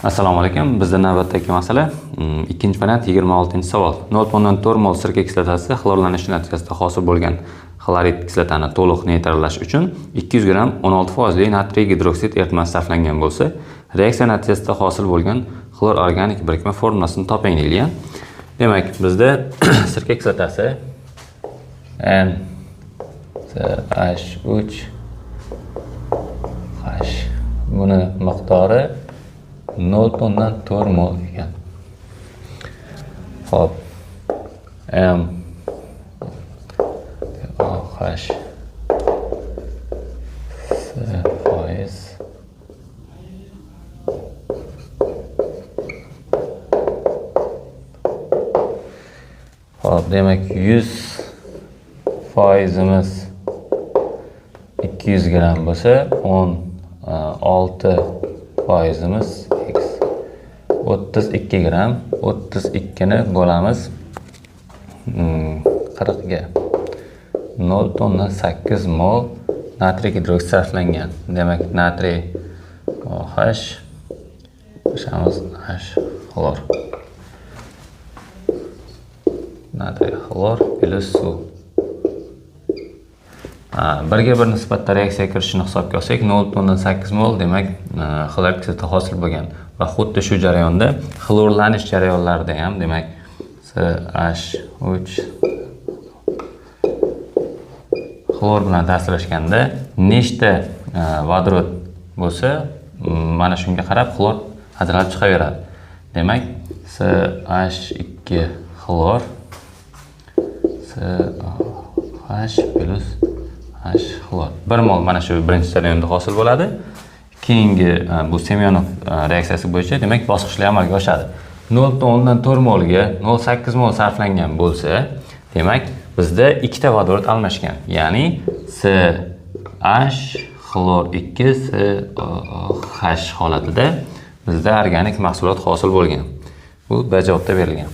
Assalomu alaykum. Bizda navbatdagi masala ikkinchi variant 26-savol. 0.4 mol sirka kislotasi xlorlanishi natijasida hosil bo'lgan xlorid kislotani to'liq neytrallash uchun 200 gram 16% natriy gidroksid eritmasi sarflangan bo'lsa, reaksiya natijasida hosil bo'lgan xlor organik birikma formulasini toping deyilgan. Demak, bizda sirka kislotasi NaCH3H buni miqdori 0.4 mol ekan. Xo'p. OH foiz Xo'p, demak 100 foizimiz 200 gram bo'lsa, 16 foizimiz x 32 gram. 32 ni bo'lamiz 40 ga. 0.8 mol natriy gidroksid sarflangan. Demak, natriy OH qo'shamiz H xlor. Natriy xlor plus suv. Birga bir nisbatda reaksiya kirishini hisobga olsak, 0.8 mol demak, xlorid kislota hosil bo'lgan. Va xuddi shu jarayonda xlorlanish jarayonlarida ham, demak, CH3 xlor bilan ta'sirlashganda nechta vodorod bo'lsa, mana shunga qarab xlor ajralib chiqaveradi. Demak, CH2 xlor CH plus H xlor. 1 mol mana shu birinchi jarayonda hosil bo'ladi. Keyingi bu Semyonov reaksiyasi bo'yicha demak bosqichlar amalga oshadi. 0.4 molga 0.8 mol sarflangan bo'lsa, demak bizda ikkita vodorod almashgan. Ya'ni CH xlor 2 CH holatida bizda organik mahsulot hosil bo'lgan. Bu B javobda berilgan.